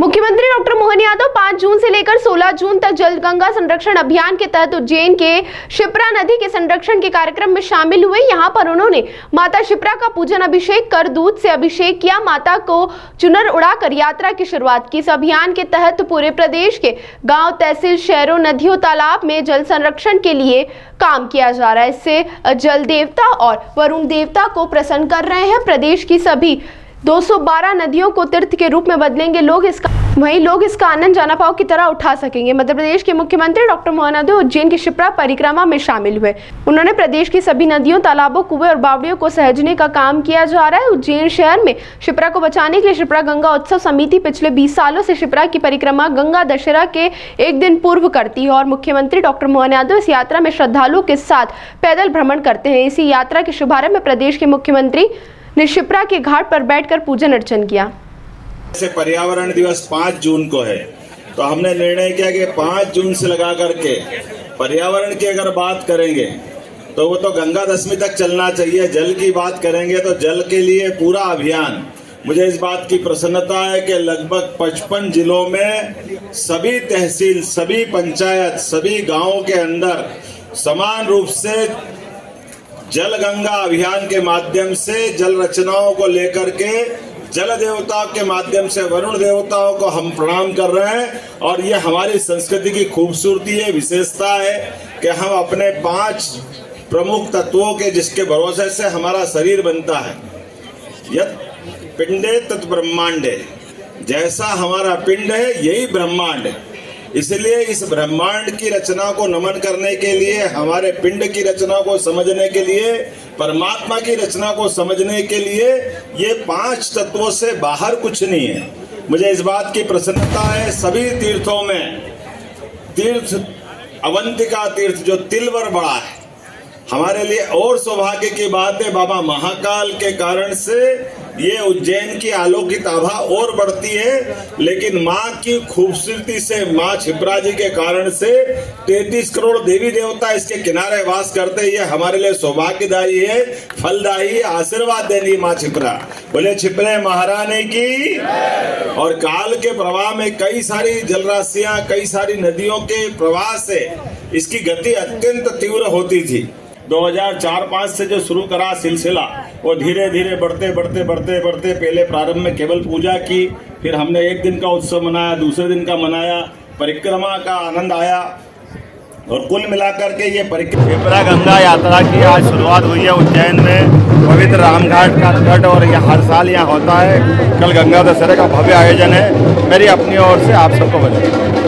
मुख्यमंत्री डॉक्टर मोहन यादव 5 जून से लेकर 16 जून तक जल गंगा संरक्षण अभियान के तहत उज्जैन के शिप्रा नदी के संरक्षण के कार्यक्रम में शामिल हुए। यहां पर उन्होंने माता शिप्रा का पूजन अभिषेक कर दूध से अभिषेक किया, माता को चुनर उड़ाकर यात्रा की शुरुआत की। इस अभियान के तहत पूरे प्रदेश के गाँव, तहसील, शहरों, नदियों, तालाब में जल संरक्षण के लिए काम किया जा रहा है। इससे जल देवता और वरुण देवता को प्रसन्न कर रहे हैं। प्रदेश की सभी 212 नदियों को तीर्थ के रूप में बदलेंगे लोग इसका आनंद जाना पाव की तरह उठा सकेंगे। मध्य प्रदेश के मुख्यमंत्री डॉक्टर मोहन यादव उज्जैन की शिप्रा परिक्रमा में शामिल हुए। उन्होंने प्रदेश की सभी नदियों, तालाबों, कुएं और बावड़ियों को सहेजने का काम किया जा रहा है। उज्जैन शहर में शिप्रा को बचाने के लिए शिप्रा गंगा उत्सव समिति पिछले 20 सालों से शिप्रा की परिक्रमा गंगा दशहरा के एक दिन पूर्व करती है और मुख्यमंत्री डॉक्टर मोहन यादव इस यात्रा में श्रद्धालुओं के साथ पैदल भ्रमण करते हैं। इसी यात्रा के शुभारंभ में प्रदेश के मुख्यमंत्री ने शिप्रा के घाट पर बैठकर पूजन अर्चन किया। जैसे पर्यावरण दिवस 5 जून को है, तो हमने निर्णय किया कि 5 जून से लगा करके पर्यावरण की अगर बात करेंगे तो वो तो गंगा दशमी तक चलना चाहिए। जल की बात करेंगे तो जल के लिए पूरा अभियान। मुझे इस बात की प्रसन्नता है कि लगभग 55 जिलों में सभी तहसील, सभी पंचायत, सभी गांवों के अंदर समान रूप से जल गंगा अभियान के माध्यम से जल रचनाओं को लेकर के जल देवताओं के माध्यम से वरुण देवताओं को हम प्रणाम कर रहे हैं। और ये हमारी संस्कृति की खूबसूरती है, विशेषता है कि हम अपने 5 प्रमुख तत्वों के जिसके भरोसे से हमारा शरीर बनता है। यत् पिंडे तत् ब्रह्मांडे, जैसा हमारा पिंड है यही ब्रह्मांड है। इसलिए इस ब्रह्मांड की रचना को नमन करने के लिए, हमारे पिंड की रचना को समझने के लिए, परमात्मा की रचना को समझने के लिए ये 5 तत्वों से बाहर कुछ नहीं है। मुझे इस बात की प्रसन्नता है, सभी तीर्थों में तीर्थ अवंतिका तीर्थ जो तिलवर बड़ा है हमारे लिए और सौभाग्य की बात है। बाबा महाकाल के कारण से ये उज्जैन की अलौकिक आभा और बढ़ती है, लेकिन माँ की खूबसूरती से, माँ शिप्रा जी के कारण से 33 करोड़ देवी देवता इसके किनारे वास करते हैं। ये हमारे लिए सौभाग्यदायी है, फलदायी, आशीर्वाद देनी माँ शिप्रा। बोले शिप्रे महारानी की। और काल के प्रवाह में कई सारी जलराशियां, कई सारी नदियों के प्रवाह से इसकी गति अत्यंत तीव्र होती थी। 2004-5 से जो शुरू करा सिलसिला, वो धीरे धीरे बढ़ते पहले प्रारंभ में केवल पूजा की, फिर हमने एक दिन का उत्सव मनाया, दूसरे दिन का मनाया, परिक्रमा का आनंद आया और कुल मिलाकर के ये शिप्रा गंगा यात्रा की आज शुरुआत हुई है उज्जैन में पवित्र रामघाट का तट। और यह हर साल यहाँ होता है। कल गंगा दशहरे का भव्य आयोजन है। मेरी अपनी ओर से आप सबको बधाई।